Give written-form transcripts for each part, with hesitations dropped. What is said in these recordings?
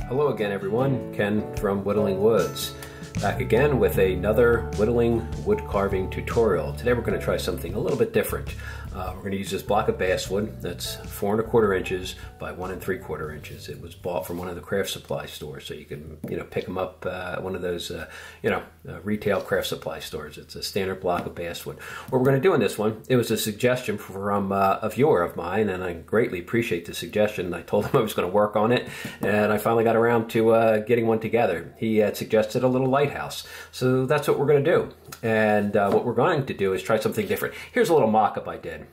Hello again everyone, Ken from Whittling Woods. Back again with another whittling wood carving tutorial. Today we're going to try something a little bit different. We're going to use this block of basswood that's 4 1/4 inches by 1 3/4 inches. It was bought from one of the craft supply stores, so you can pick them up at one of those retail craft supply stores. It's a standard block of basswood. What we're going to do in this one, it was a suggestion from a viewer of mine, and I greatly appreciate the suggestion. I told him I was going to work on it, and I finally got around to getting one together. He had suggested a little lighthouse, so that's what we're going to do. And what we're going to do is try something different. Here's a little mock-up I did.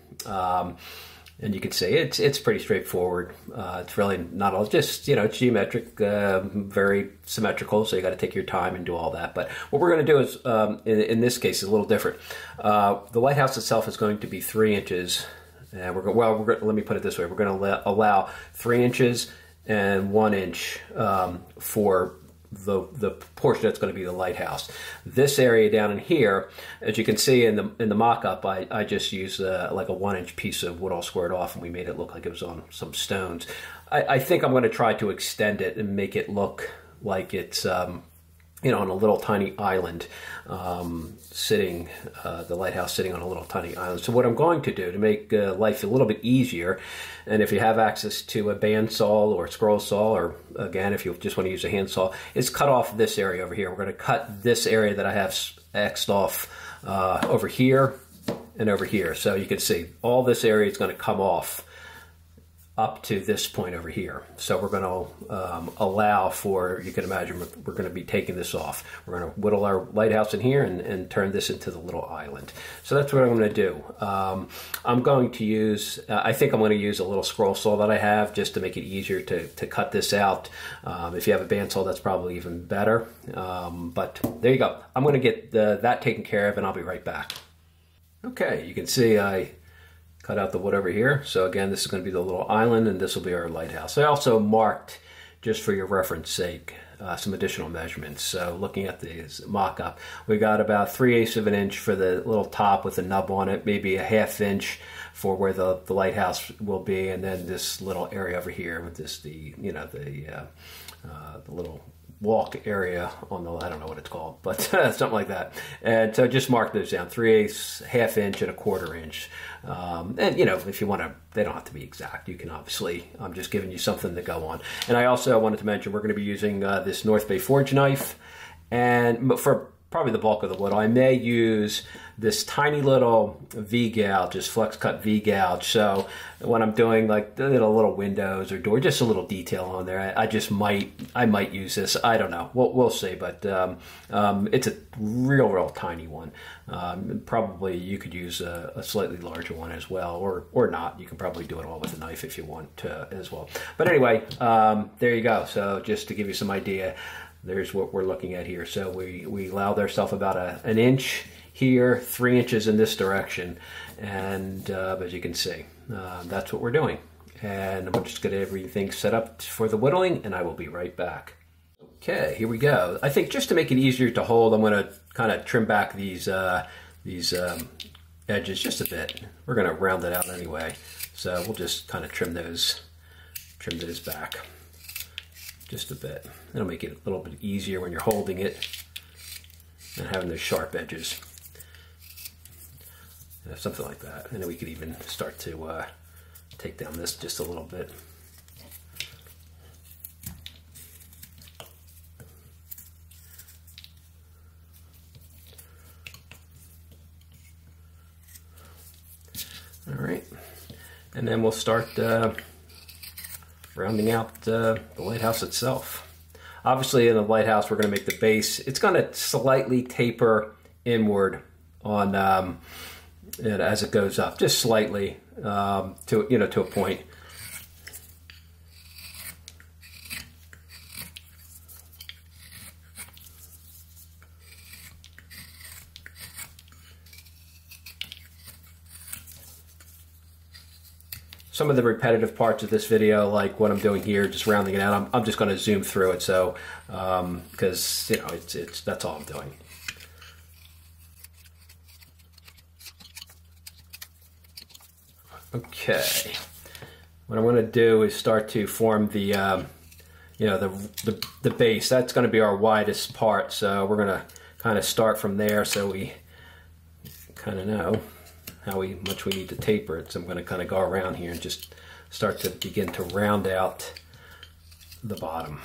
And you can see it's pretty straightforward. It's really not all, just, it's geometric, very symmetrical, so you got to take your time and do all that. But what we're going to do is, in this case, is a little different. The lighthouse itself is going to be 3 inches. And let me put it this way. We're going to allow 3 inches and 1 inch for the portion that's going to be the lighthouse. This area down in here, as you can see in the mock-up, I just used like a 1 inch piece of wood all squared off, and we made it look like it was on some stones. I think I'm going to try to extend it and make it look like it's on a little tiny island, the lighthouse sitting on a little tiny island. So what I'm going to do to make life a little bit easier, and if you have access to a bandsaw or a scroll saw, or again, if you just want to use a handsaw, is cut off this area over here. We're going to cut this area that I have X'd off over here and over here. So you can see all this area is going to come off up to this point over here. So we're going to allow for, you can imagine, we're going to be taking this off. We're going to whittle our lighthouse in here and turn this into the little island. So that's what I'm going to do. I'm going to use, I think I'm going to use a little scroll saw that I have just to make it easier to cut this out. If you have a bandsaw, that's probably even better. But there you go. I'm going to get that taken care of, and I'll be right back. Okay, you can see I cut out the wood over here. So again, this is going to be the little island, and this will be our lighthouse. I also marked, just for your reference sake, some additional measurements. So looking at this mock-up, we got about 3/8 of an inch for the little top with a nub on it, maybe a 1/2 inch for where the lighthouse will be, and then this little area over here with this the little walk area on the, I don't know what it's called, but something like that. And so just mark those down, 3/8, 1/2 inch, and 1/4 inch. And if you want to, they don't have to be exact. You can obviously, I'm just giving you something to go on. And I also wanted to mention, we're going to be using this North Bay forge knife, and for probably the bulk of the wood, I may use this tiny little V-gouge, just flex cut V-gouge. So when I'm doing like the little windows or door, just a little detail on there, I might use this. I don't know. We'll see. But it's a real tiny one. Probably you could use a slightly larger one as well, or not. You can probably do it all with a knife if you want to as well. But anyway, there you go. So just to give you some idea, there's what we're looking at here. So we allowed ourselves about an inch here, 3 inches in this direction, and as you can see, that's what we're doing. And I'm just going to get everything set up for the whittling, and I will be right back. Okay, here we go. I think just to make it easier to hold, I'm going to kind of trim back these edges just a bit. We're going to round it out anyway, so we'll just kind of trim those back just a bit. It'll make it a little bit easier when you're holding it and having those sharp edges. Something like that. And then we could even start to take down this just a little bit. All right. And then we'll start rounding out the lighthouse itself. Obviously in the lighthouse, we're going to make the base, it's going to slightly taper inward on as it goes up, just slightly to a point. Some of the repetitive parts of this video, like what I'm doing here, just rounding it out, I'm just going to zoom through it, so because that's all I'm doing. Okay, what I'm going to do is start to form the you know, the base. That's going to be our widest part, so we're going to kind of start from there so we kind of know how much we need to taper it. So I'm going to kind of go around here and just start to begin to round out the bottom.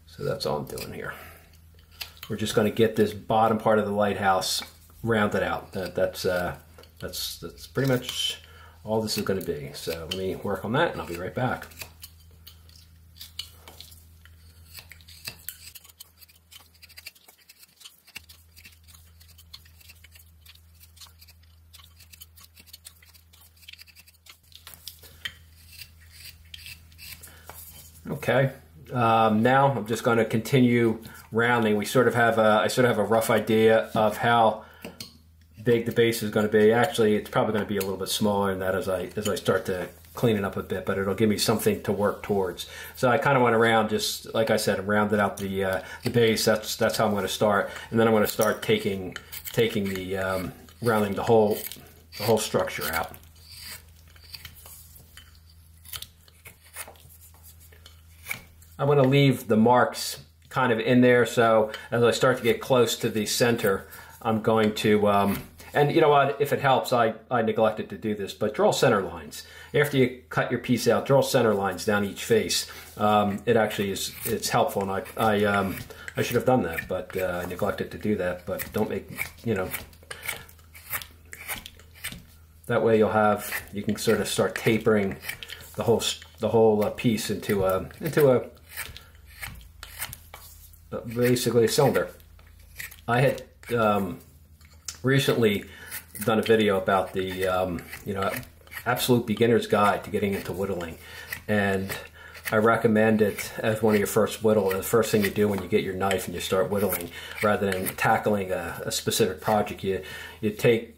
So that's all I'm doing here. We're just going to get this bottom part of the lighthouse rounded out. That's pretty much all this is going to be. So let me work on that and I'll be right back. Okay, now I'm just going to continue rounding. We sort of have I sort of have a rough idea of how big the base is going to be. Actually, it's probably going to be a little bit smaller than that as I start to clean it up a bit, but it'll give me something to work towards. So I kind of want to round, just like I said, rounded out the base. That's how I'm going to start, and then I'm going to start taking the rounding the whole structure out. I want to leave the marks kind of in there, so as I start to get close to the center, I'm going to, and you know what, if it helps, I neglected to do this, but draw center lines. After you cut your piece out, draw center lines down each face. It actually it's helpful, and I should have done that, but I neglected to do that. But don't make, you know, that way you can sort of start tapering the whole piece into a basically a cylinder. I had recently done a video about the you know, absolute beginner's guide to getting into whittling, and I recommend it as one of your first whittle. The first thing you do when you get your knife and you start whittling, rather than tackling a specific project, you take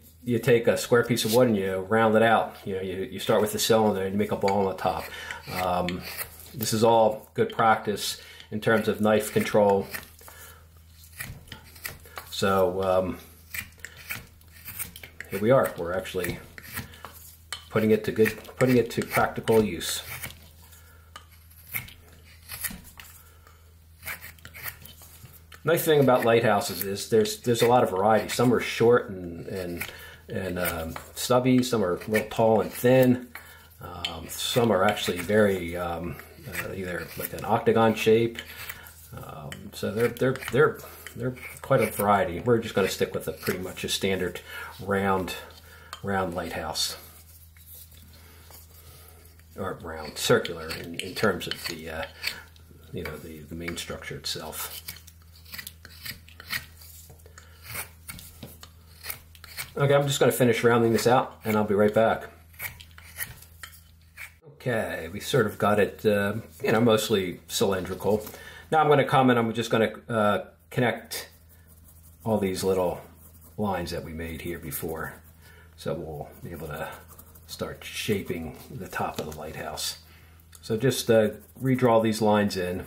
a square piece of wood and you round it out. You know, you start with the cylinder and you make a ball on the top. This is all good practice in terms of knife control. So here we are. We're actually putting it to practical use. Nice thing about lighthouses is there's a lot of variety. Some are short and stubby. Some are a little tall and thin. Some are actually very either like an octagon shape. So they're quite a variety. We're just going to stick with pretty much a standard round lighthouse, or round circular in terms of the you know, the main structure itself. Okay, I'm just going to finish rounding this out and I'll be right back. Okay, we sort of got it, you know, mostly cylindrical. Now I'm going to come and I'm just going to connect all these little lines that we made here before. So we'll be able to start shaping the top of the lighthouse. So just redraw these lines in.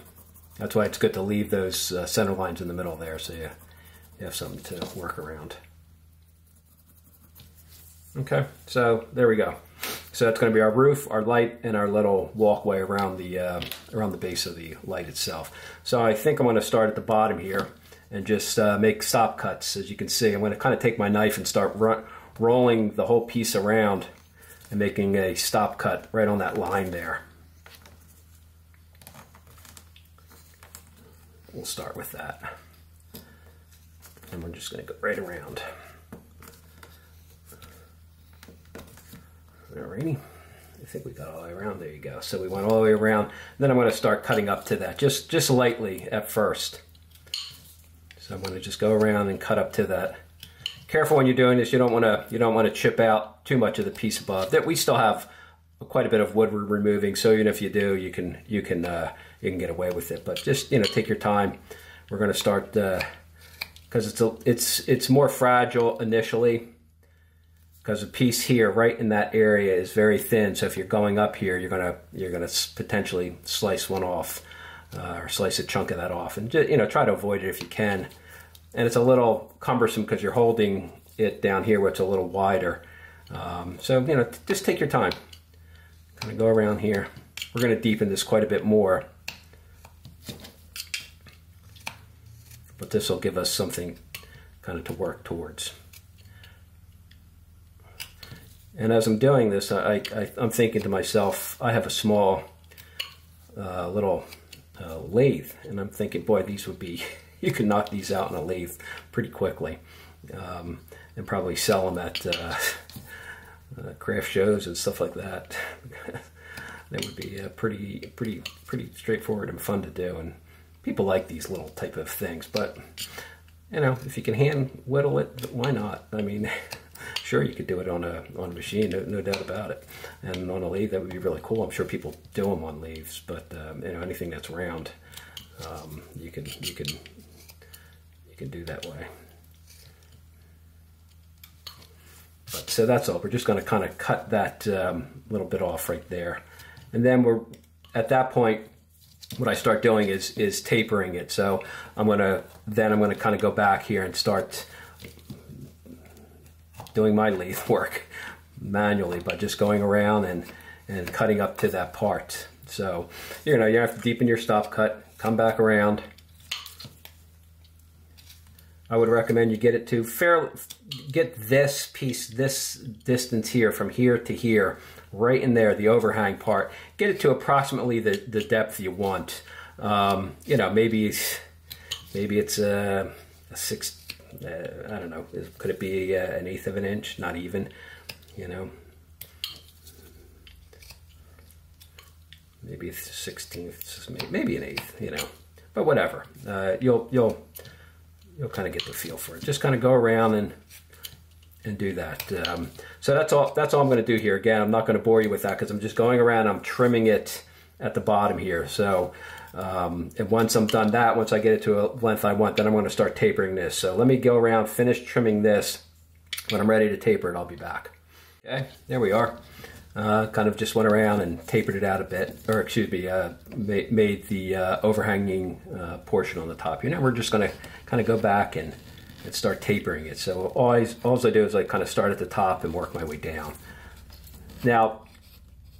That's why it's good to leave those center lines in the middle there, so you have something to work around. Okay, so there we go. So that's going to be our roof, our light, and our little walkway around the base of the light itself. So I think I'm going to start at the bottom here and just make stop cuts. As you can see, I'm going to kind of take my knife and start rolling the whole piece around and making a stop cut right on that line there. We'll start with that. And we're just going to go right around. Alrighty, I think we got all the way around. There you go. So we went all the way around. Then I'm going to start cutting up to that, just lightly at first. So I'm going to just go around and cut up to that. Careful when you're doing this. You don't want to chip out too much of the piece above. That we still have quite a bit of wood we're removing. So even if you do, you can get away with it. But just, you know, take your time. We're going to start because it's more fragile initially. Because the piece here, right in that area, is very thin. So if you're going up here, you're gonna potentially slice one off, or slice a chunk of that off, and just, you know, try to avoid it if you can. And it's a little cumbersome because you're holding it down here, where it's a little wider. So you know, just take your time. Kind of go around here. We're going to deepen this quite a bit more, but this will give us something kind of to work towards. And as I'm doing this, I'm thinking to myself, I have a small little lathe, and I'm thinking, boy, these would be, you could knock these out in a lathe pretty quickly, and probably sell them at craft shows and stuff like that. That would be pretty straightforward and fun to do, and people like these little type of things. But you know, if you can hand whittle it, why not? I mean, sure, you could do it on a machine, no doubt about it, and on a lathe that would be really cool. I'm sure people do them on lathes, but you know, anything that's round, you can do that way. But so that's all. We're just going to kind of cut that little bit off right there, and then we're at that point. What I start doing is tapering it. So I'm gonna kind of go back here and start doing my lathe work manually, but just going around and cutting up to that part. So you have to deepen your stop cut, come back around. I would recommend you get it to get this piece, this distance here from here to here, right in there, the overhang part. Get it to approximately the depth you want. You know, maybe it's a 6. I don't know. Could it be an 1/8 of an inch? Not even. You know, maybe it's 1/16, maybe an 1/8. You know, but whatever. You'll kind of get the feel for it. Just kind of go around and do that. So that's all I'm going to do here. Again, I'm not going to bore you with that because I'm just going around. I'm trimming it at the bottom here. So and once I'm done that, once I get it to a length I want, then I'm going to start tapering this. So let me go around, finish trimming this. When I'm ready to taper it, I'll be back. Okay, there we are. Kind of just went around and tapered it out a bit, or excuse me, made the overhanging portion on the top. You know, we're just going to kind of go back and start tapering it. So all I do is I kind of start at the top and work my way down. Now,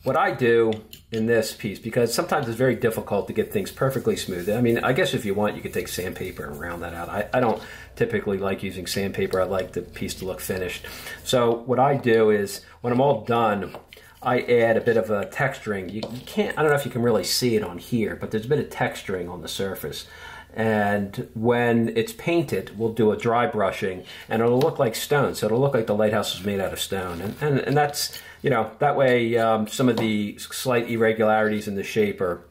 what I do in this piece, because sometimes it's very difficult to get things perfectly smooth. I mean, I guess if you want, you could take sandpaper and round that out. I don't typically like using sandpaper. I like the piece to look finished. So what I do is, when I'm all done, I add a bit of a texturing. You can't, I don't know if you can really see it on here, but there's a bit of texturing on the surface. And when it's painted, we'll do a dry brushing, and it'll look like stone. So it'll look like the lighthouse was made out of stone. And that's, you know, that way some of the slight irregularities in the shape are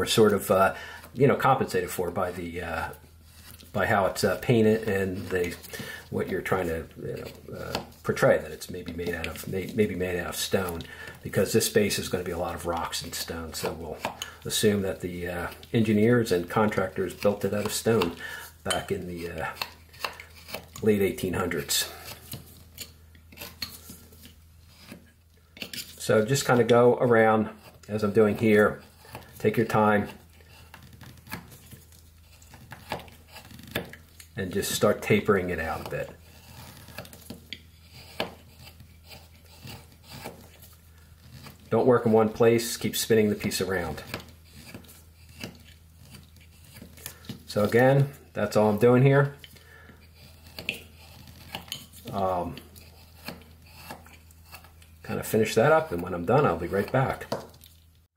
sort of, you know, compensated for by the by how it's painted and what you're trying to portray, that it's maybe made out of stone, because this space is going to be a lot of rocks and stone. So we'll assume that the engineers and contractors built it out of stone back in the late 1800s. So just kind of go around as I'm doing here. Take your time and just start tapering it out a bit. Don't work in one place, keep spinning the piece around. So again, that's all I'm doing here. Kind of finish that up, and when I'm done, I'll be right back.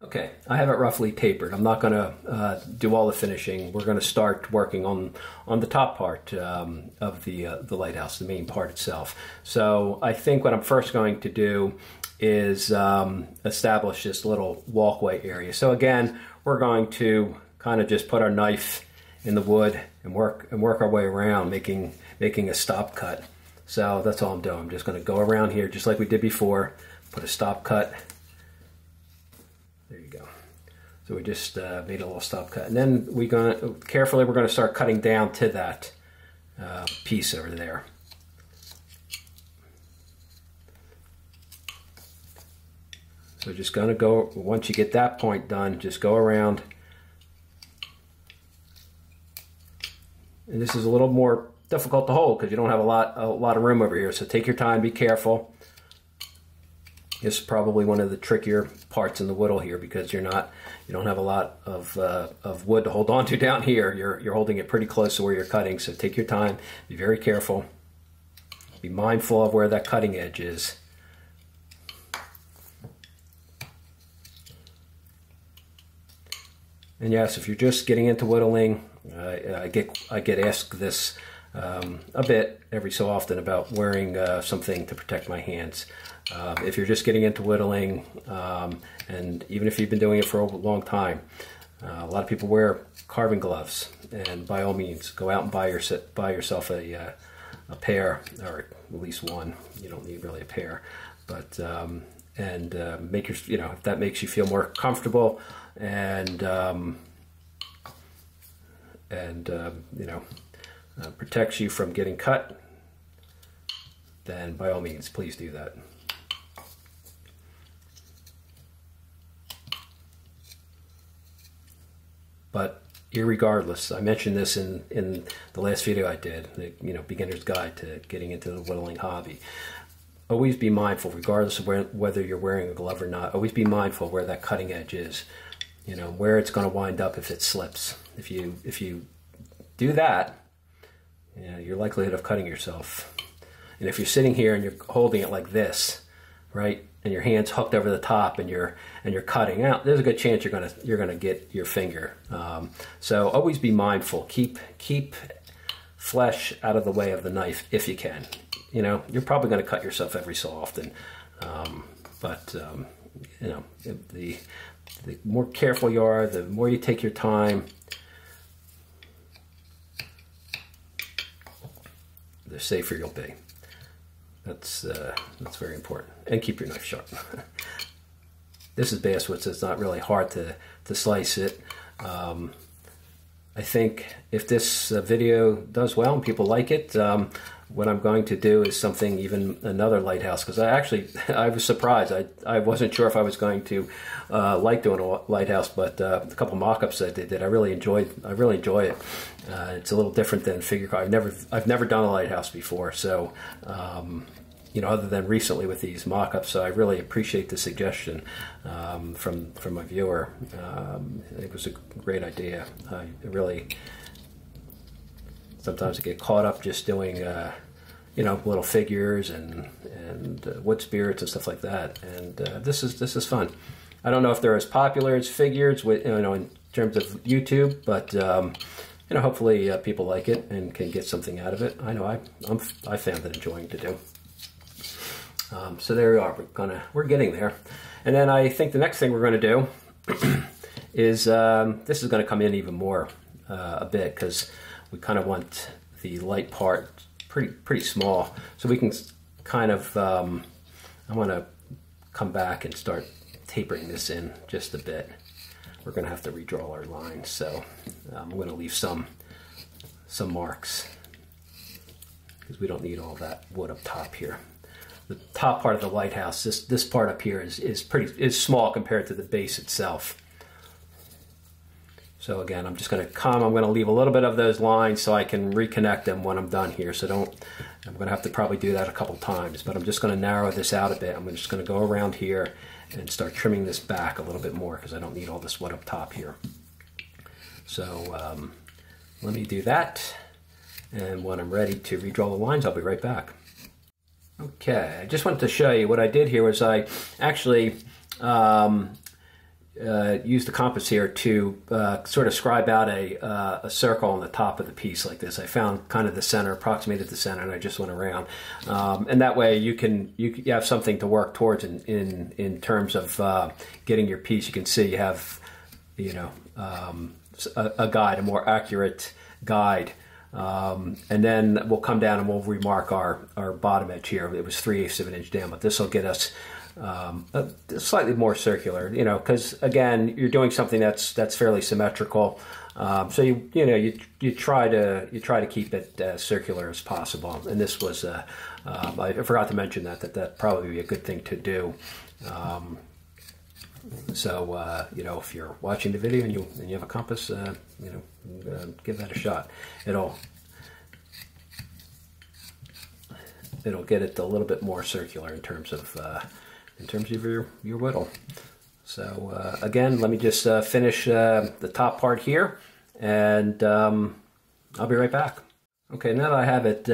Okay, I have it roughly tapered. I'm not going to do all the finishing. We're going to start working on the top part of the lighthouse, the main part itself. So I think what I'm first going to do is establish this little walkway area. So again, we're going to kind of just put our knife in the wood and work our way around, making a stop cut. So that's all I'm doing. I'm just going to go around here just like we did before, put a stop cut. There you go. So we just made a little stop cut, and then we're going to start cutting down to that piece over there. So just going to go, once you get that point done, just go around. And this is a little more difficult to hold because you don't have a lot of room over here. So take your time, be careful. This is probably one of the trickier parts in the whittle here, because you don't have a lot of wood to hold on to down here. You're holding it pretty close to where you're cutting, so take your time, be very careful, be mindful of where that cutting edge is. And yes, if you're just getting into whittling, I get asked this a bit every so often about wearing something to protect my hands. If you're just getting into whittling, and even if you've been doing it for a long time, a lot of people wear carving gloves, and by all means, go out and buy yourself a pair, or at least one. You don't need really a pair, but make if that makes you feel more comfortable and protects you from getting cut, then by all means, please do that. But irregardless, I mentioned this in the last video I did, the beginner's guide to getting into the whittling hobby. Always be mindful, regardless of whether you're wearing a glove or not. Always be mindful where that cutting edge is. Where it's going to wind up if it slips. If you do that, your likelihood of cutting yourself. And if you're sitting here and you're holding it like this, right, and your hand's hooked over the top and you're cutting out, there's a good chance you're gonna get your finger. So always be mindful. Keep flesh out of the way of the knife if you can. You're probably going to cut yourself every so often, but the more careful you are, the more you take your time, the safer you'll be. That's very important. And keep your knife sharp. This is basswood, so it's not really hard to slice it. I think if this video does well and people like it, what I'm going to do is another lighthouse, because I was surprised. I wasn't sure if I was going to like doing a lighthouse, but a couple mock-ups that they did, I really enjoy it. It's a little different than figure carving. I've never done a lighthouse before, so other than recently with these mock-ups, so I really appreciate the suggestion from my viewer. It was a great idea. Sometimes I get caught up just doing little figures and wood spirits and stuff like that, and this is fun. I don't know if they're as popular as figures in terms of YouTube, but hopefully people like it and can get something out of it. I know I found it enjoying to do. So there we are. We're getting there, and then I think the next thing we're going to do is this is going to come in even more a bit, because we kind of want the light part pretty small, so we can kind of I want to come back and start tapering this in just a bit. We're going to have to redraw our lines, so I'm going to leave some marks, because we don't need all that wood up top here. The top part of the lighthouse, this part up here is small compared to the base itself. So again, I'm just going to leave a little bit of those lines so I can reconnect them when I'm done here. I'm going to have to probably do that a couple times, but I'm just going to narrow this out a bit. I'm just going to go around here and start trimming this back a little bit more, because I don't need all this wood up top here. So let me do that, and when I'm ready to redraw the lines, I'll be right back. Okay, I just wanted to show you what I did here was I actually used the compass here to sort of scribe out a circle on the top of the piece like this. I found kind of the center, approximated the center, and I just went around. And that way you have something to work towards in terms of getting your piece. You can see you have a guide, a more accurate guide. And then we'll come down and we'll remark our bottom edge here. It was 3/8 of an inch down, but this will get us slightly more circular, because again, you're doing something that's fairly symmetrical. So you try to keep it as circular as possible. And this was I forgot to mention that probably be a good thing to do. So if you're watching the video and you have a compass, give that a shot. It'll get it a little bit more circular in terms of in terms of your whittle. So again, let me just finish the top part here, and I'll be right back. Okay, now that I have it,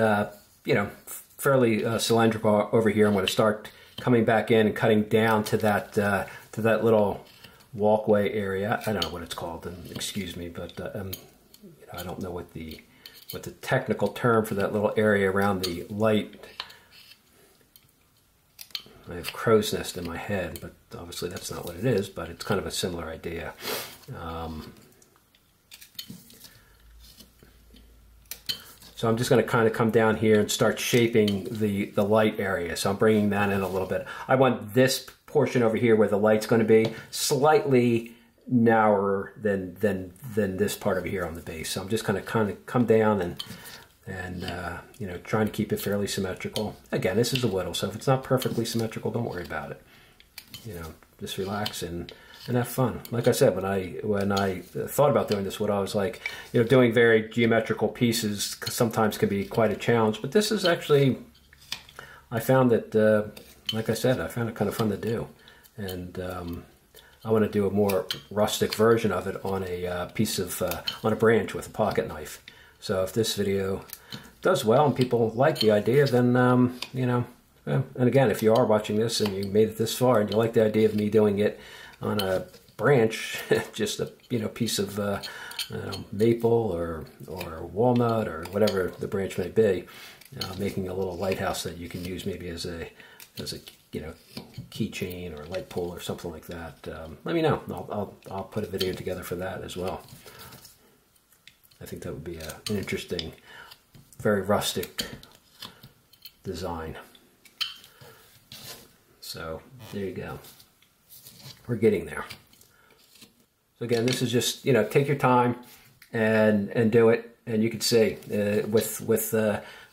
fairly cylindrical over here, I'm going to start coming back in and cutting down to that little walkway area. I don't know what it's called, and excuse me, but I don't know what the technical term for that little area around the light. I have crow's nest in my head, but obviously that's not what it is, but it's kind of a similar idea. So I'm just going to kind of come down here and start shaping the light area. So I'm bringing that in a little bit. I want this portion over here where the light's going to be slightly narrower than this part over here on the base. So I'm just going to kind of come down and trying to keep it fairly symmetrical. Again, this is a whittle, so if it's not perfectly symmetrical, don't worry about it. Just relax and have fun. Like I said, when I thought about doing this whittle, I was like, doing very geometrical pieces sometimes can be quite a challenge. But this is actually, I found that, like I said, I found it kind of fun to do, and I want to do a more rustic version of it on a piece of on a branch with a pocket knife. So if this video does well and people like the idea, then and again, if you are watching this and you made it this far and you like the idea of me doing it on a branch, just a piece of maple or walnut or whatever the branch may be, making a little lighthouse that you can use maybe as a keychain or light pole or something like that. Let me know. I'll put a video together for that as well. I think that would be an interesting, very rustic design. So there you go. We're getting there. So again, this is just, take your time and do it. And you can see with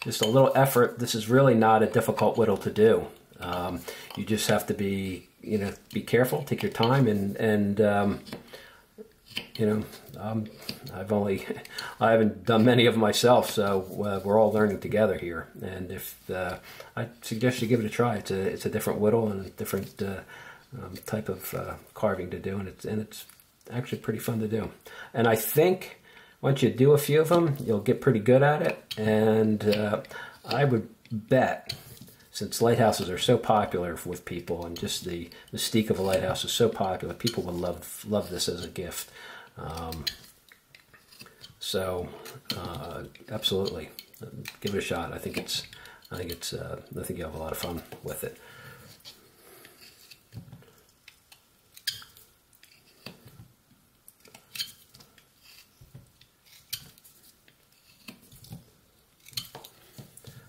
just a little effort, this is really not a difficult whittle to do. You just have to be careful, take your time, and I haven't done many of them myself, so we're all learning together here. And if I suggest you give it a try. It's a different whittle and a different type of carving to do, and it's actually pretty fun to do. And I think once you do a few of them, you'll get pretty good at it. And I would bet, since lighthouses are so popular with people, and just the mystique of a lighthouse is so popular, people will love this as a gift. Absolutely, give it a shot. I think you'll have a lot of fun with it.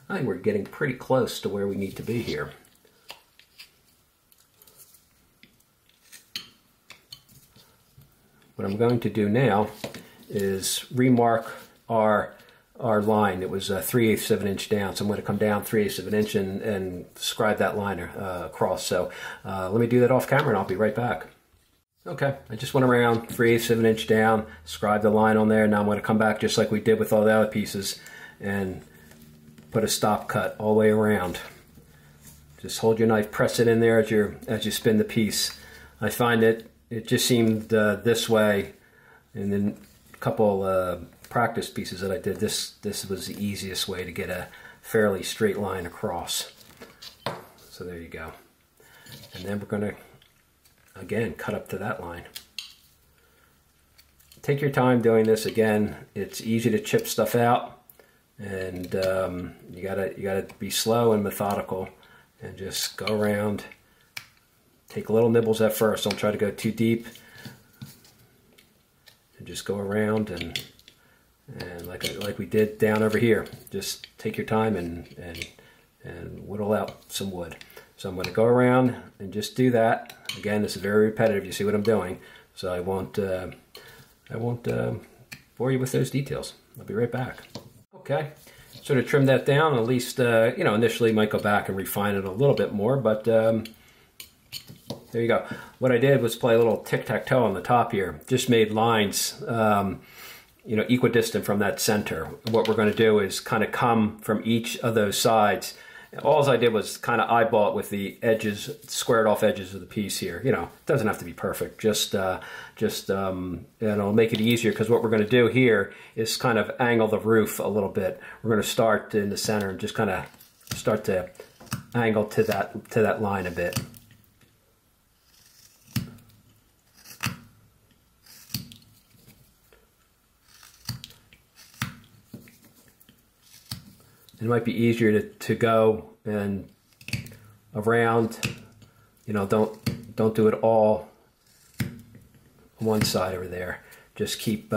I think we're getting pretty close to where we need to be here. What I'm going to do now is remark our line. It was 3/8 of an inch down, so I'm going to come down 3/8 of an inch and scribe that line across. So let me do that off camera and I'll be right back. Okay, I just went around 3/8 of an inch down, scribed the line on there. Now I'm going to come back just like we did with all the other pieces and put a stop cut all the way around. Just hold your knife, press it in there as you spin the piece. I find it just seemed this way, and then a couple practice pieces that I did, this was the easiest way to get a fairly straight line across. So there you go. And then we're going to, again, cut up to that line. Take your time doing this. Again, it's easy to chip stuff out, and you gotta be slow and methodical, and just go around. Take little nibbles at first. Don't try to go too deep, and just go around and like we did down over here. Just take your time and whittle out some wood. So I'm going to go around and just do that. Again, this is very repetitive. You see what I'm doing, so I won't bore you with those details. I'll be right back. Okay, sort of trim that down. At least initially might go back and refine it a little bit more, but there you go. What I did was play a little tic-tac-toe on the top here. Just made lines, equidistant from that center. What we're going to do is kind of come from each of those sides All I did was kind of eyeball it with the edges, squared off edges of the piece here. You know, it doesn't have to be perfect. Just and it'll make it easier, because what we're going to do here is kind of angle the roof a little bit. We're going to start in the center and just kind of start to angle to that line a bit. It might be easier to go and around, you know, don't do it all on one side over there. Just keep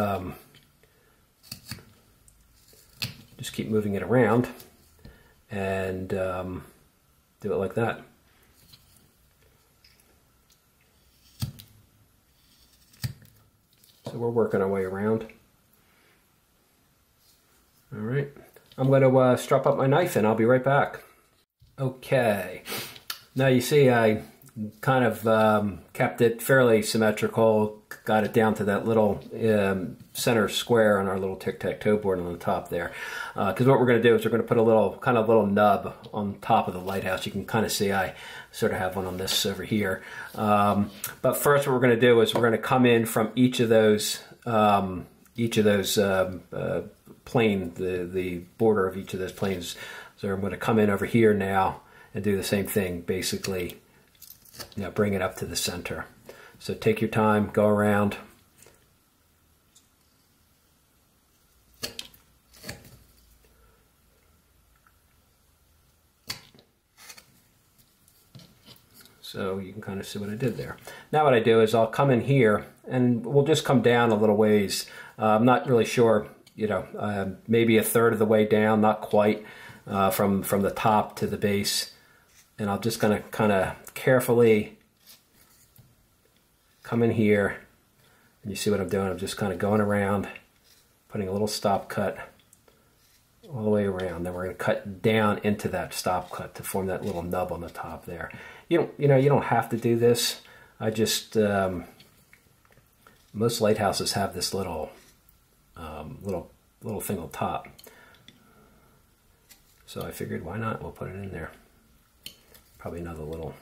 moving it around and do it like that. So we're working our way around. All right. I'm going to strap up my knife and I'll be right back. Okay, now you see I kind of kept it fairly symmetrical, got it down to that little center square on our little tic-tac-toe board on the top there. Because what we're going to do is we're going to put a little nub on top of the lighthouse. You can kind of see I sort of have one on this over here. But first what we're going to do is we're going to come in from each of those plane, the border of each of those planes. So I'm going to come in over here now and do the same thing, basically, you know, bring it up to the center. So take your time, go around. So you can kind of see what I did there. Now what I do is I'll come in here and we'll just come down a little ways. I'm not really sure, you know, maybe a third of the way down, not quite, from the top to the base. And I'm just gonna kind of carefully come in here, and you see what I'm doing. I'm just kind of going around, putting a little stop cut all the way around. Then we're gonna cut down into that stop cut to form that little nub on the top there. You don't have to do this. I just most lighthouses have this little thing on top. So I figured, why not? We'll put it in there. Probably another little.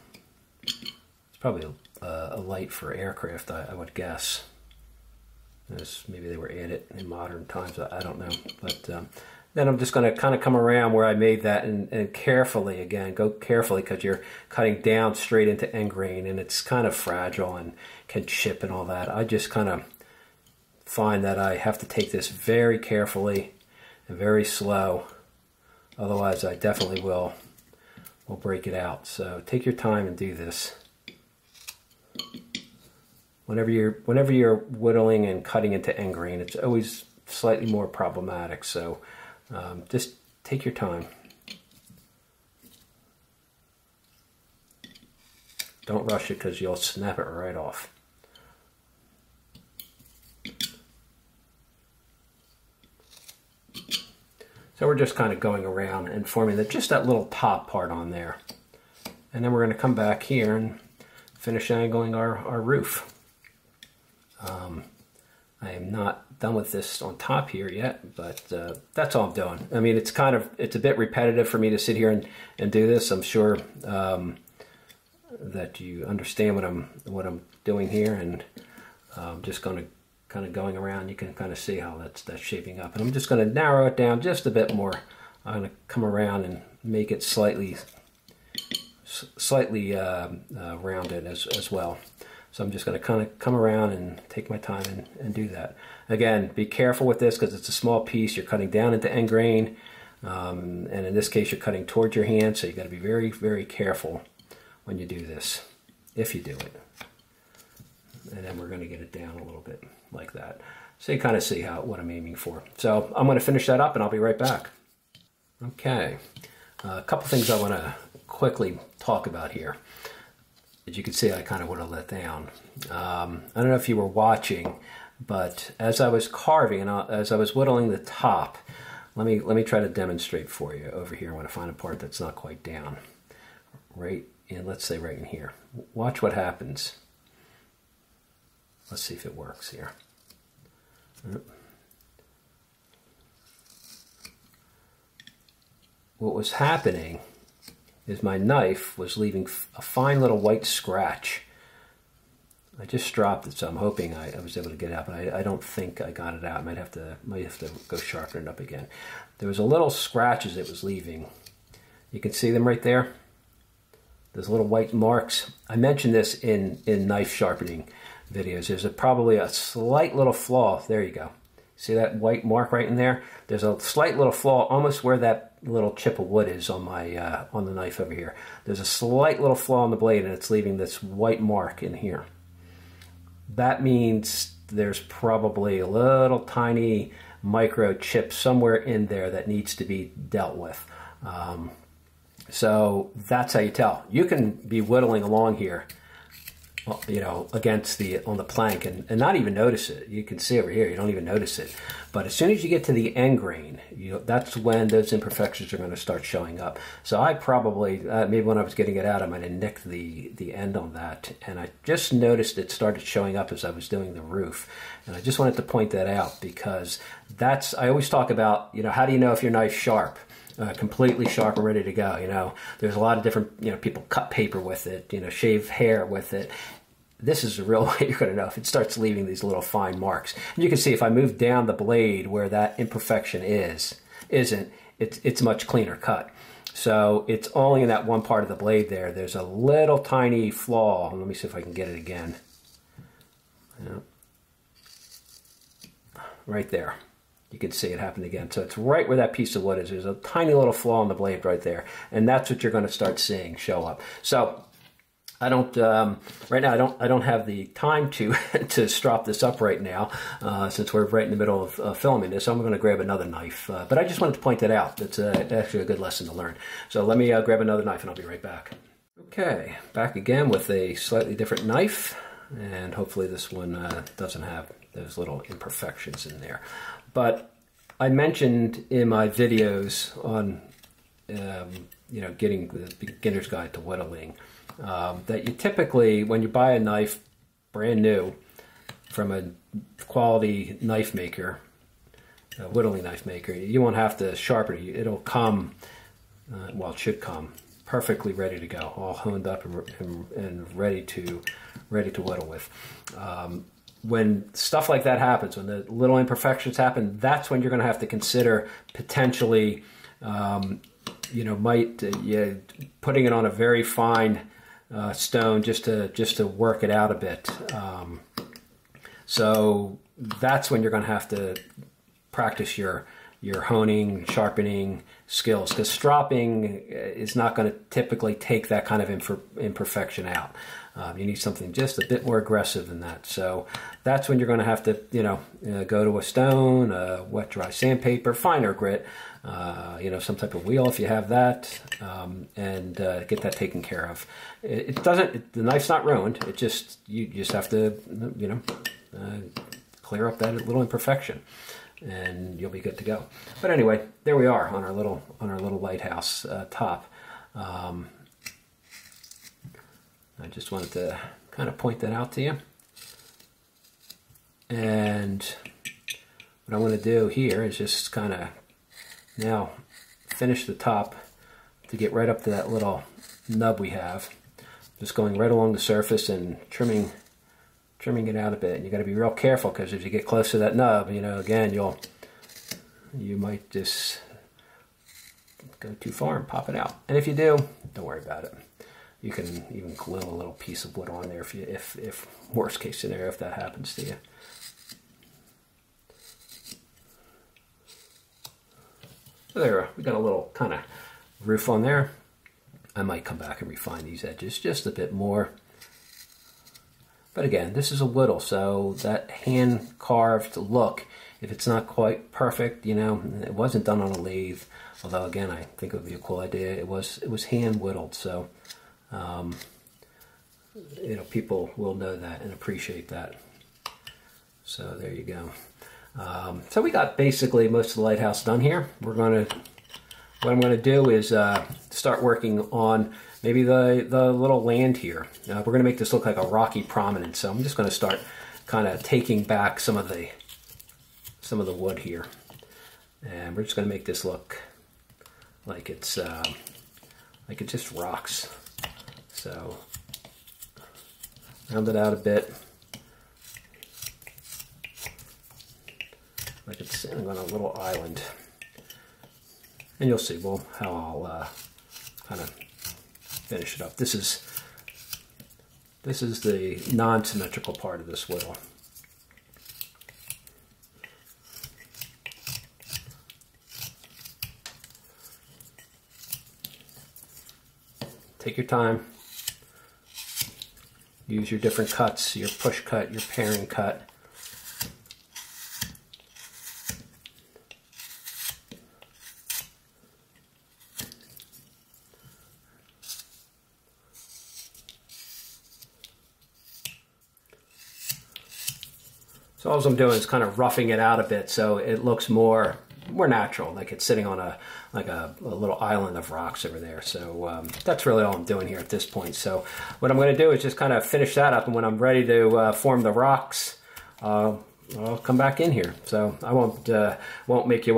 It's probably a light for aircraft, I would guess. Maybe they were added in modern times. I don't know. But then I'm just going to kind of come around where I made that and carefully, again, go carefully, because you're cutting down straight into end grain and it's kind of fragile and can chip and all that. I just kind of find that I have to take this very carefully and very slow. Otherwise, I definitely will break it out. So take your time and do this. Whenever you're whittling and cutting into end grain, it's always slightly more problematic. So just take your time. Don't rush it, because you'll snap it right off. So we're just kind of going around and forming just that little top part on there. And then we're going to come back here and finish angling our roof. I am not done with this on top here yet, but that's all I'm doing. I mean, it's a bit repetitive for me to sit here and do this. I'm sure that you understand what I'm doing here, and just going to kind of going around. You can kind of see how that's shaping up, and I'm just going to narrow it down just a bit more. I'm going to come around and make it slightly rounded as well. So I'm just going to kind of come around and take my time and do that. Again, be careful with this, because it's a small piece. You're cutting down into end grain, and in this case, you're cutting towards your hand. So you got to be very, very careful when you do this, if you do it. And then we're going to get it down a little bit like that. So you kind of see what I'm aiming for. So I'm going to finish that up and I'll be right back. Okay, a couple things I want to quickly talk about here. As you can see, I kind of whittled that down. I don't know if you were watching, but as I was carving and as I was whittling the top, let me try to demonstrate for you over here. I want to find a part that's not quite down. Right in, let's say right in here. Watch what happens. Let's see if it works here. What was happening is my knife was leaving a fine little white scratch. I just dropped it, so I'm hoping I was able to get it out, but I don't think I got it out. I might have to go sharpen it up again. There was a little scratches it was leaving. You can see them right there. Those little white marks. I mentioned this in knife sharpening videos. There's probably a slight little flaw. There you go. See that white mark right in there? There's a slight little flaw almost where that little chip of wood is on my on the knife over here. There's a slight little flaw in the blade, and it's leaving this white mark in here. That means there's probably a little tiny micro chip somewhere in there that needs to be dealt with. So that's how you tell. You can be whittling along here, you know, on the plank and not even notice it. You can see over here, you don't even notice it. But as soon as you get to the end grain, that's when those imperfections are going to start showing up. So I probably, maybe when I was getting it out, I might have nicked the end on that. And I just noticed it started showing up as I was doing the roof. And I just wanted to point that out because I always talk about, you know, how do you know if your knife's sharp? Completely sharp and ready to go. You know, there's a lot of different, you know, people cut paper with it, you know, shave hair with it. This is the real way you're going to know if it starts leaving these little fine marks. And you can see if I move down the blade where that imperfection isn't, it's much cleaner cut. So it's only in that one part of the blade there. There's a little tiny flaw. Let me see if I can get it again. Yeah. Right there. You can see it happened again. So it's right where that piece of wood is. There's a tiny little flaw in the blade right there. And that's what you're going to start seeing show up. So I don't, right now, I don't have the time to strop this up right now, since we're right in the middle of filming this. So I'm going to grab another knife. But I just wanted to point that out. It's actually a good lesson to learn. So let me grab another knife and I'll be right back. Okay, back again with a slightly different knife. And hopefully this one doesn't have those little imperfections in there. But I mentioned in my videos on, you know, getting the beginner's guide to whittling, that you typically, when you buy a knife brand new from a quality knife maker, a whittling knife maker, you won't have to sharpen it. It'll come, well, it should come perfectly ready to go, all honed up and ready to whittle with. When stuff like that happens, when the little imperfections happen, that's when you're going to have to consider potentially, you know, putting it on a very fine stone just to work it out a bit. So that's when you're going to have to practice your honing, sharpening skills, because stropping is not going to typically take that kind of imperfection out. You need something just a bit more aggressive than that. So that's when you're going to have to, you know, go to a stone, wet dry sandpaper, finer grit, you know, some type of wheel if you have that, and get that taken care of. The knife's not ruined. It just, you just have to, you know, clear up that little imperfection, and you'll be good to go. But anyway, there we are on our little lighthouse top. I just wanted to kind of point that out to you. And what I'm going to do here is just kind of now finish the top to get right up to that little nub we have. Just going right along the surface and trimming it out a bit. And you got to be real careful, because if you get close to that nub, you know, again, you might just go too far and pop it out. And if you do, don't worry about it. You can even glue a little piece of wood on there if worst case scenario, if that happens to you. So there, we got a little kind of roof on there. I might come back and refine these edges just a bit more. But again, this is a whittle, so that hand carved look, if it's not quite perfect, you know, it wasn't done on a lathe. Although again, I think it would be a cool idea. It was hand whittled, so you know, people will know that and appreciate that. So there you go. So we got basically most of the lighthouse done here. What I'm going to do is start working on maybe the little land here. We're going to make this look like a rocky prominence. So I'm just going to start kind of taking back some of the wood here, and we're just going to make this look like it's like it's just rocks. So round it out a bit, like it's sitting on a little island. And you'll see how I'll kind of finish it up. This is the non-symmetrical part of this whittle. Take your time. Use your different cuts, your push cut, your paring cut. So all I'm doing is kind of roughing it out a bit so it looks more natural, like it's sitting on a little island of rocks over there. So that's really all I'm doing here at this point. So what I'm going to do is just kind of finish that up, and when I'm ready to form the rocks, I'll come back in here. So I won't make you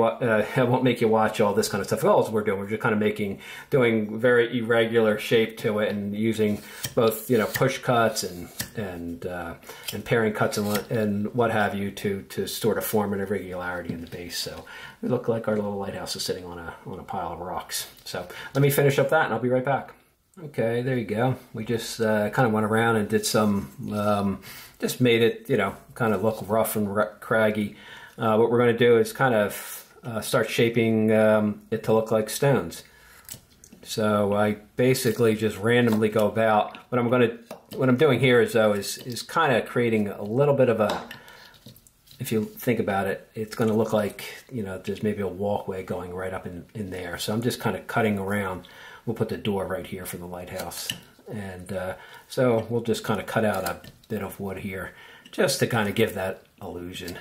watch all this kind of stuff. All we're doing, we're just kind of doing very irregular shape to it, and using both push cuts and paring cuts and what have you to sort of form an irregularity in the base. So we look like our little lighthouse is sitting on a pile of rocks. So let me finish up that, and I'll be right back. Okay, there you go. We just kind of went around and did some. Just made it, kind of look rough and craggy. What we're going to do is kind of start shaping it to look like stones. So I basically just randomly go about. What I'm doing here is kind of creating a little bit of a. If you think about it, it's going to look like there's maybe a walkway going right up in there. So I'm just kind of cutting around. We'll put the door right here for the lighthouse. And so we'll just kind of cut out a bit of wood here just to kind of give that illusion,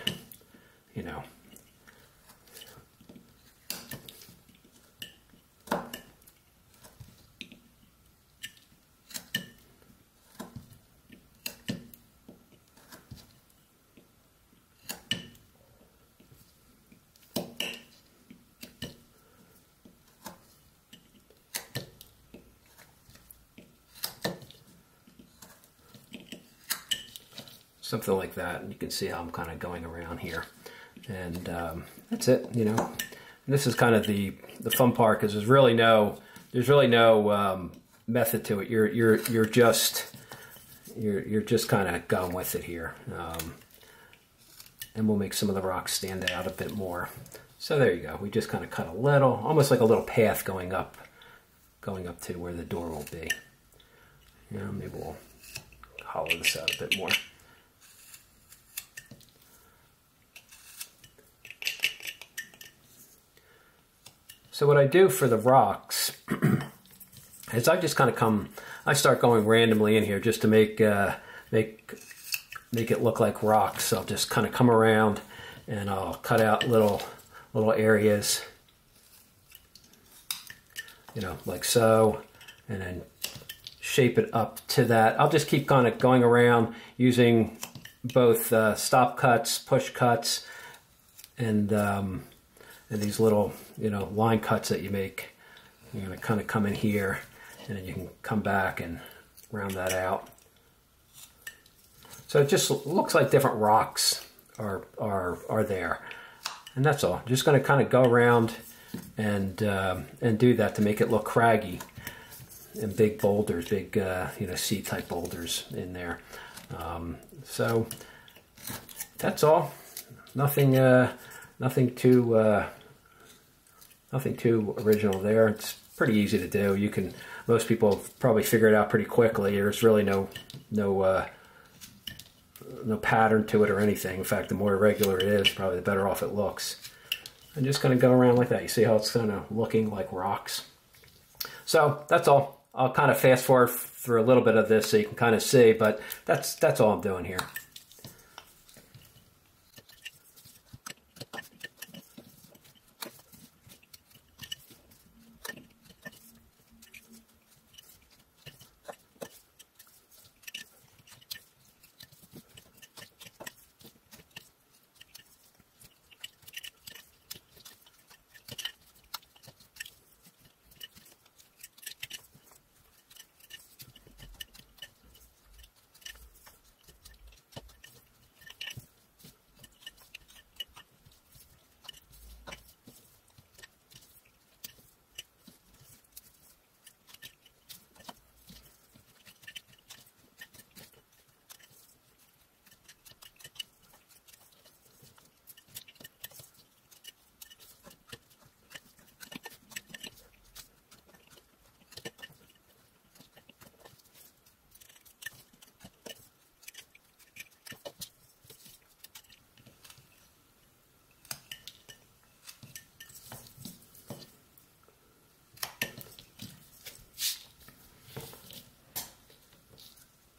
something like that. And you can see how I'm kind of going around here, and that's it. And this is kind of the fun part, because there's really no method to it. You're just kind of going with it here, and we'll make some of the rocks stand out a bit more. So there you go. We just kind of cut a little, almost like a little path going up to where the door will be. Maybe we'll hollow this out a bit more. So what I do for the rocks is I just kind of I start going randomly in here just to make it look like rocks. So I'll just kind of come around and I'll cut out little areas, like so, and then shape it up to that. I'll just keep kind of going around using both stop cuts, push cuts, and these little, line cuts that you make. You're going to kind of come in here, and then you can come back and round that out. So it just looks like different rocks are there, and that's all. Just going to kind of go around and do that to make it look craggy, and big boulders, big C-type boulders in there. So that's all. Nothing too original there. It's pretty easy to do. Most people probably figure it out pretty quickly. There's really no pattern to it or anything. In fact, the more irregular it is, probably the better off it looks. I'm just going to go around like that. You see how it's kind of looking like rocks? So that's all. I'll kind of fast forward through a little bit of this so you can kind of see, but that's all I'm doing here.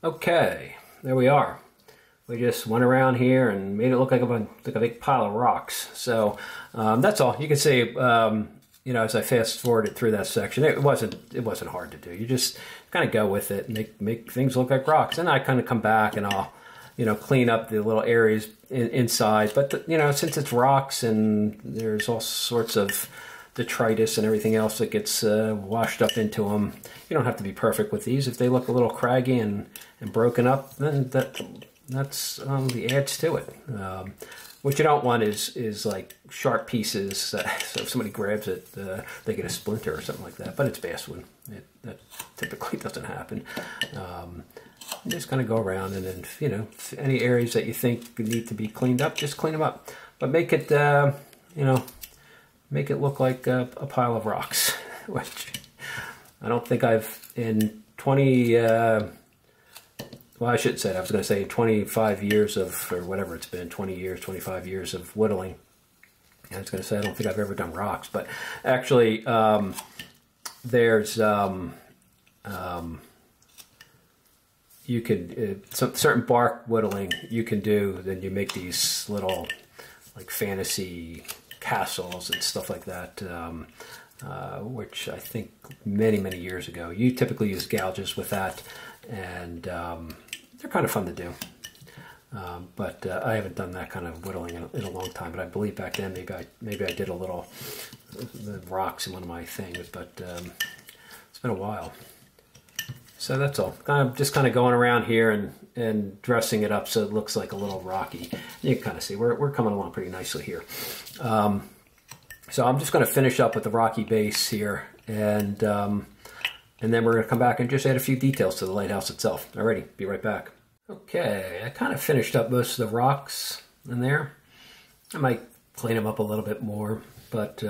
Okay, there we are. We just went around here and made it look like a big pile of rocks. So that's all. You can see, you know, as I fast forwarded through that section, it wasn't hard to do. You just kind of go with it and make things look like rocks. And I kind of come back and I'll, you know, clean up the little areas inside. But you know, since it's rocks and there's all sorts of detritus and everything else that gets washed up into them, you don't have to be perfect with these. If they look a little craggy and broken up, then that's the adds to it. What you don't want is like sharp pieces, so if somebody grabs it, they get a splinter or something like that. But it's basswood. That typically doesn't happen. Just kind of go around, and then, you know, any areas that you think need to be cleaned up, just clean them up. But make it, you know, make it look like a pile of rocks, which I don't think I've, in 20... well, I should say, I was going to say 25 years of, or whatever it's been, 20 years, 25 years of whittling. I was going to say, I don't think I've ever done rocks, but actually, there's, you could, some certain bark whittling you can do, then you make these little, like, fantasy castles and stuff like that, which I think many, many years ago. You typically use gouges with that, and they're kind of fun to do. But I haven't done that kind of whittling in a long time. But I believe back then maybe I did a little rocks in one of my things. But it's been a while. So that's all. Just kind of going around here and dressing it up so it looks like a little rocky. You can kind of see we're coming along pretty nicely here. So I'm just going to finish up with the rocky base here, and then we're going to come back and just add a few details to the lighthouse itself. Alrighty, be right back. Okay, I kind of finished up most of the rocks in there. I might clean them up a little bit more, but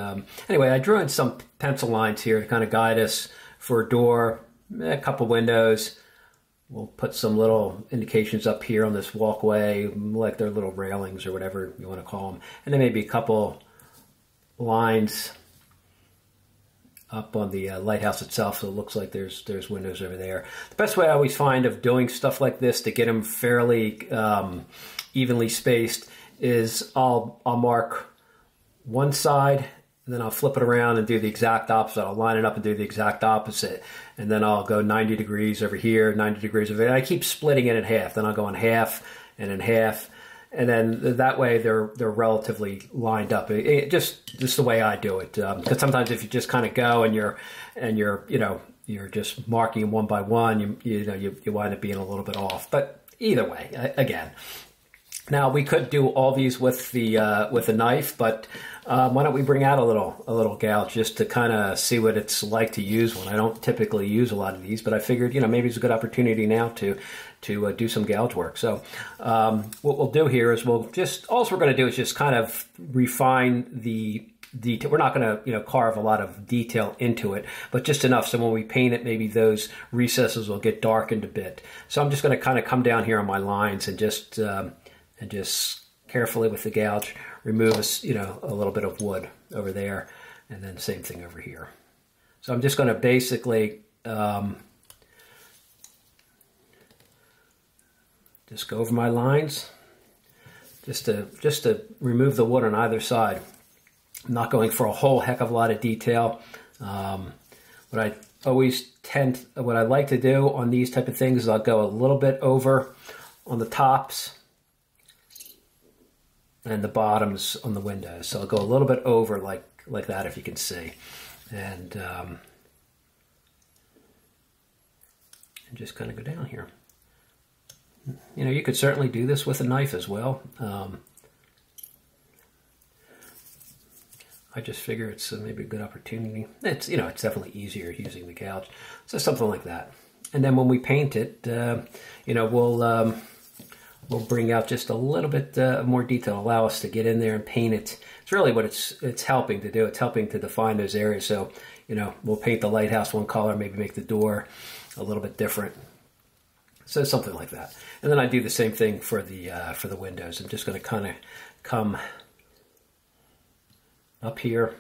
anyway, I drew in some pencil lines here to kind of guide us for a door, a couple windows. We'll put some little indications up here on this walkway, like they're little railings or whatever you want to call them, and then maybe a couple lines up on the lighthouse itself, so it looks like there's windows over there. The best way I always find of doing stuff like this to get them fairly evenly spaced is I'll mark one side, and then I'll flip it around and do the exact opposite. I'll line it up and do the exact opposite, and then I'll go 90 degrees over here, 90 degrees over there. I keep splitting it in half. Then I'll go in half and in half. And then that way they're relatively lined up. Just the way I do it. Because sometimes if you just kind of go and you're you know, you're just marking them one by one, you wind up being a little bit off. But either way, again. Now we could do all these with a knife, but why don't we bring out a little gouge just to kind of see what it's like to use one. I don't typically use a lot of these, but I figured, you know, maybe it's a good opportunity now to do some gouge work. So what we'll do here is all we're going to do is just kind of refine the detail. We're not going to, you know, carve a lot of detail into it, but just enough so when we paint it, maybe those recesses will get darkened a bit. So I'm just going to kind of come down here on my lines and just carefully with the gouge remove a little bit of wood over there, and then same thing over here. So I'm just going to basically just go over my lines just to remove the wood on either side. I'm not going for a whole heck of a lot of detail. What I like to do on these type of things is I'll go a little bit over on the tops and the bottoms on the windows. So I'll go a little bit over like that, if you can see. And just kind of go down here. You know, you could certainly do this with a knife as well. I just figure it's maybe a good opportunity. It's definitely easier using the gouge. So something like that. And then when we paint it, we'll bring out just a little bit more detail, allow us to get in there and paint it. It's really what it's helping to do. It's helping to define those areas. So, you know, we'll paint the lighthouse one color, maybe make the door a little bit different. So something like that. And then I do the same thing for the windows. I'm just going to kind of come up here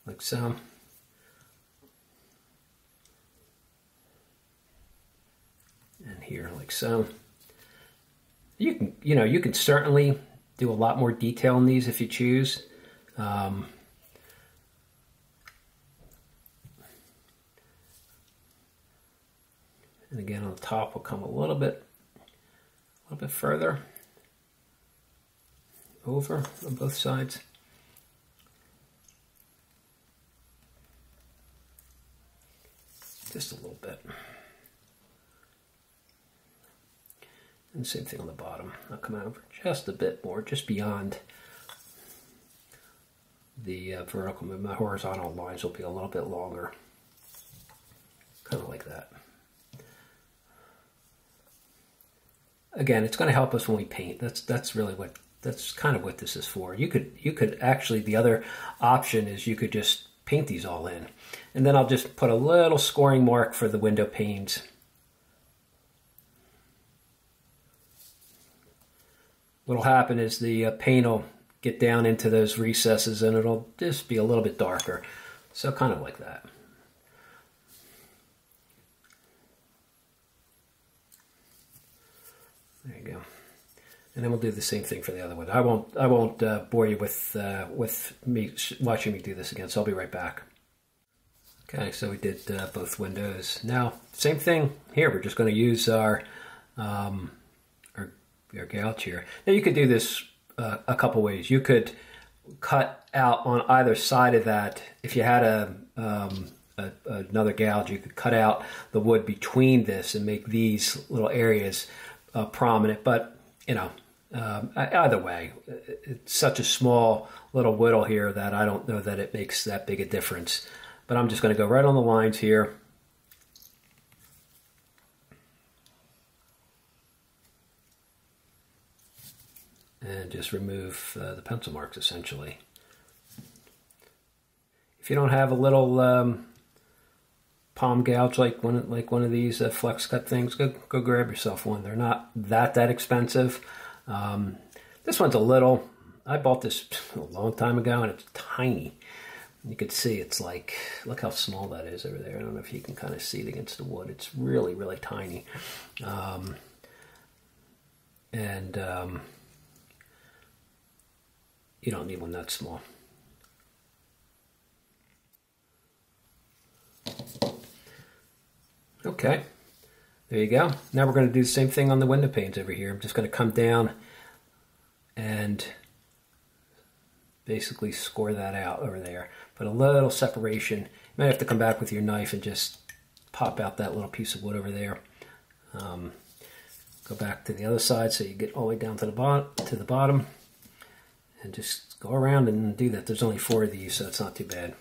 like so. So you can certainly do a lot more detail in these if you choose. And again, on the top, we'll come a little bit further over on both sides. Just a little bit. And same thing on the bottom. I'll come over just a bit more, just beyond the vertical. My horizontal lines will be a little bit longer. Kind of like that. Again, it's going to help us when we paint. That's kind of what this is for. You could actually, the other option is you could just paint these all in. And then I'll just put a little scoring mark for the window panes. What'll happen is the paint will get down into those recesses and it'll just be a little bit darker. So kind of like that. There you go. And then we'll do the same thing for the other one. I won't bore you with me watching me do this again. So I'll be right back. Okay, so we did both windows. Now, same thing here. We're just going to use our gouge here. Now you could do this a couple ways. You could cut out on either side of that. If you had another gouge, you could cut out the wood between this and make these little areas prominent. But you know, either way, it's such a small little whittle here that I don't know that it makes that big a difference. But I'm just going to go right on the lines here. And just remove the pencil marks, essentially. If you don't have a little palm gouge like one of these flex cut things, go grab yourself one. They're not that expensive. This one's a little. I bought this a long time ago, and it's tiny. You can see it's like, look how small that is over there. I don't know if you can kind of see it against the wood. It's really, really tiny. You don't need one that small. Okay, there you go. Now we're going to do the same thing on the window panes over here. I'm just going to come down and basically score that out over there. Put a little separation. You might have to come back with your knife and just pop out that little piece of wood over there. Go back to the other side so you get all the way down to the bottom. And just go around and do that. There's only 4 of these, so it's not too bad.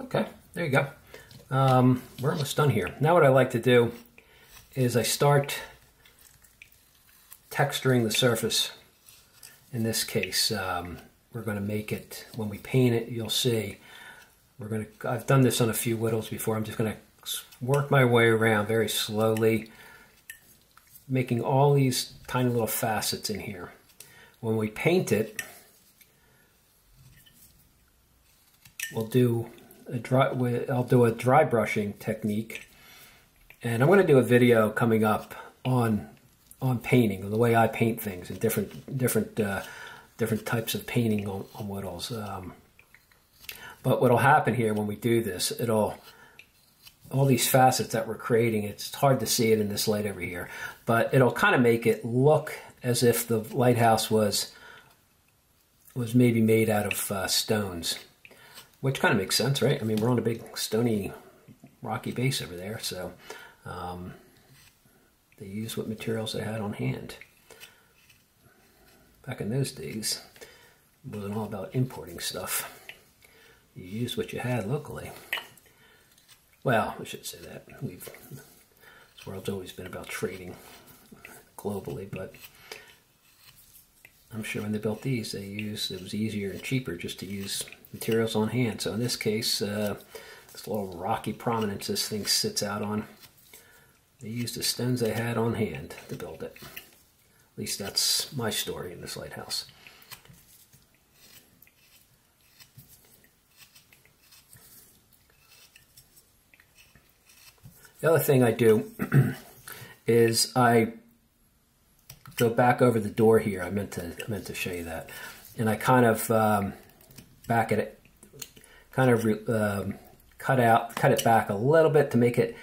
Okay, there you go. We're almost done here. Now what I like to do is I start texturing the surface. In this case, we're going to make it, when we paint it, you'll see, I've done this on a few whittles before. I'm just going to work my way around very slowly, making all these tiny little facets in here. When we paint it, I'll do a dry brushing technique, and I'm going to do a video coming up on painting, the way I paint things, and different types of painting on whittles. But what'll happen here when we do this, all these facets that we're creating, it's hard to see it in this light over here, but it'll kind of make it look as if the lighthouse was maybe made out of stones, which kind of makes sense, right? I mean, we're on a big stony, rocky base over there, so they used what materials they had on hand. Back in those days, it wasn't all about importing stuff. You used what you had locally. Well, I should say that. This world's always been about trading globally, but I'm sure when they built these, it was easier and cheaper just to use materials on hand. So in this case, this little rocky prominence this thing sits out on, they used the stones they had on hand to build it. At least that's my story in this lighthouse. The other thing I do is I go back over the door here. I meant to show you that, and I kind of back it, kind of cut it back a little bit to make it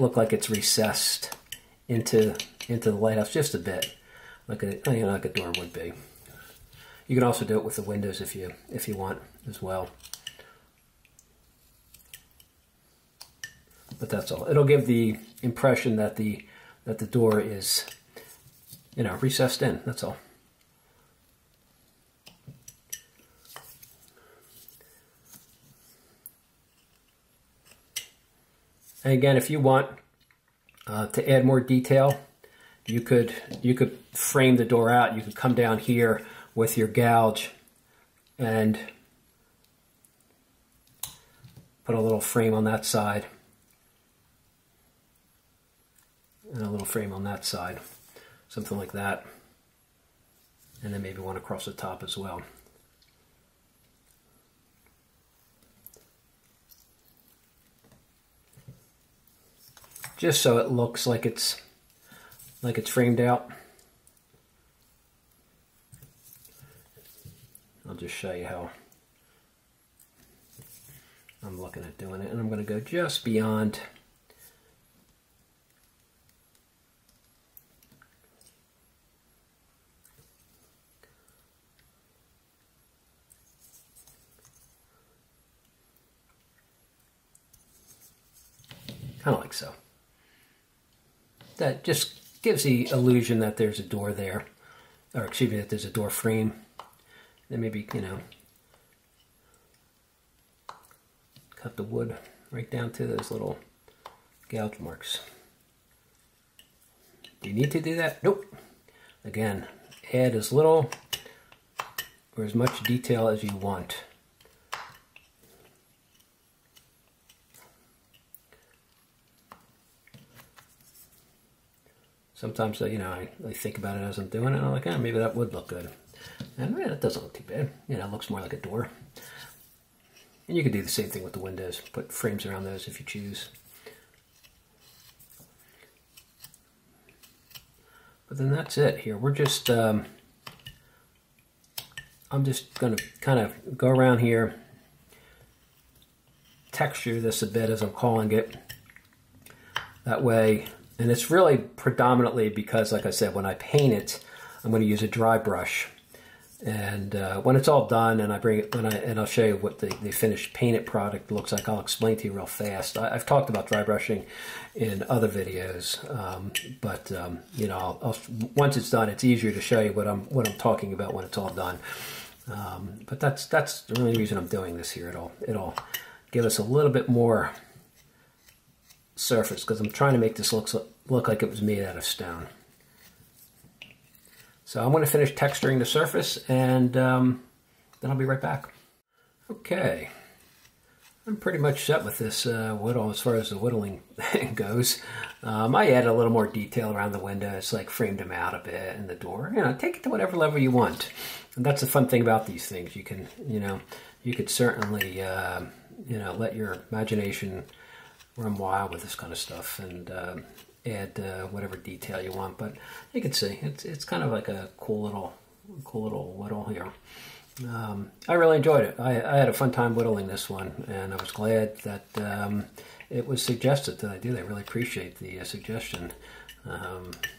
look like it's recessed into the lighthouse just a bit, like a like a door would be. You can also do it with the windows if you want as well. But that's all. It'll give the impression that the door is, you know, recessed in. That's all. And again, if you want to add more detail, you could frame the door out. You could come down here with your gouge and put a little frame on that side and a little frame on that side, something like that, and then maybe one across the top as well. Just so it looks like it's framed out. I'll just show you how I'm looking at doing it, and I'm going to go just beyond kind of like so. That just gives the illusion that there's a door there, or excuse me, that there's a door frame. Then maybe, you know, cut the wood right down to those little gouge marks. Do you need to do that? Nope. Again, add as little or as much detail as you want. Sometimes, you know, I think about it as I'm doing it, and I'm like, oh, maybe that would look good. And yeah, that doesn't look too bad. You know, it looks more like a door. And you could do the same thing with the windows. Put frames around those if you choose. But then that's it here. We're just, I'm just going to kind of go around here, texture this a bit as I'm calling it. That way, and it's really predominantly because, like I said, when I paint it, I'm going to use a dry brush. And when it's all done, and I'll show you what the finished painted product looks like. I'll explain to you real fast. I've talked about dry brushing in other videos, but you know, once it's done, it's easier to show you what I'm talking about when it's all done. But that's the only reason I'm doing this here. It'll give us a little bit more surface because I'm trying to make this look like it was made out of stone. So I'm going to finish texturing the surface, and then I'll be right back. Okay, I'm pretty much set with this whittle as far as the whittling goes. I added a little more detail around the windows, like framed them out a bit, and the door. You know, take it to whatever level you want. And that's the fun thing about these things. You can, you know, you could certainly, you know, let your imagination run wild with this kind of stuff, and add whatever detail you want. But you can see it's kind of like a cool little whittle here. I really enjoyed it. I had a fun time whittling this one, and I was glad that it was suggested that I do. I really appreciate the suggestion. It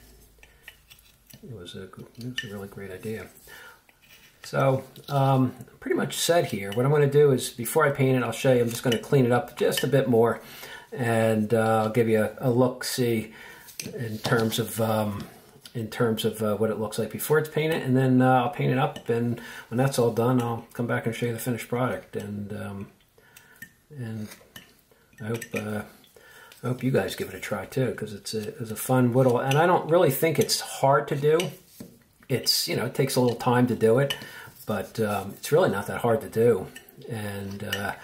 was a really great idea. So pretty much set here. What I'm going to do is, before I paint it, I'll show you. I'm just going to clean it up just a bit more, and I'll give you a look-see in terms of what it looks like before it's painted, and then I'll paint it up, and when that's all done, I'll come back and show you the finished product. And I hope you guys give it a try too, because it's a fun whittle, and I don't really think it's hard to do. It's, you know, it takes a little time to do it, but it's really not that hard to do. And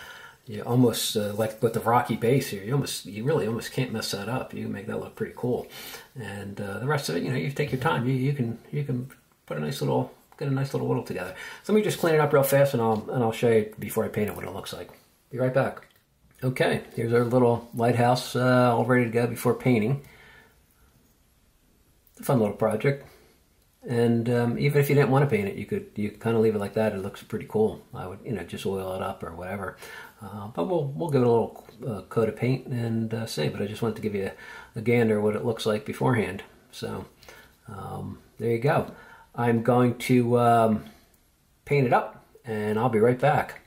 you almost like with the rocky base here, you really almost can't mess that up. You can make that look pretty cool, and the rest of it, you know, you take your time. You can put get a nice little whittle together. So let me just clean it up real fast, and I'll show you before I paint it what it looks like. Be right back. Okay, here's our little lighthouse all ready to go before painting. It's a fun little project. And even if you didn't want to paint it, you could kind of leave it like that. It looks pretty cool. I would, just oil it up or whatever. But we'll give it a little coat of paint and see. But I just wanted to give you a gander what it looks like beforehand. So there you go. I'm going to paint it up, and I'll be right back.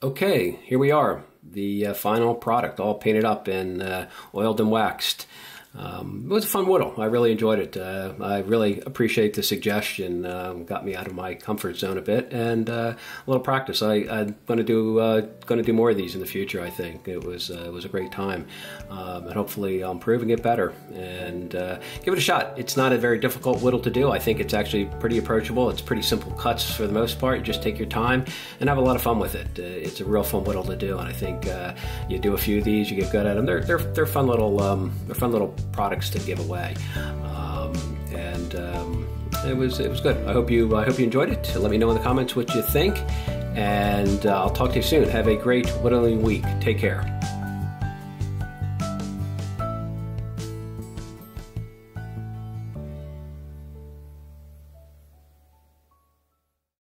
Okay, here we are. The final product, all painted up and oiled and waxed. It was a fun whittle. I really enjoyed it. I really appreciate the suggestion. Got me out of my comfort zone a bit, and a little practice. I'm going to do more of these in the future. I think it was a great time, and hopefully I'm proving it better. And give it a shot. It's not a very difficult whittle to do. I think it's actually pretty approachable. It's pretty simple cuts for the most part. You just take your time and have a lot of fun with it. It's a real fun whittle to do, and I think you do a few of these, you get good at them. They're fun little products to give away, and it was good. I hope you enjoyed it. Let me know in the comments what you think, and I'll talk to you soon. Have a great whittling week. Take care.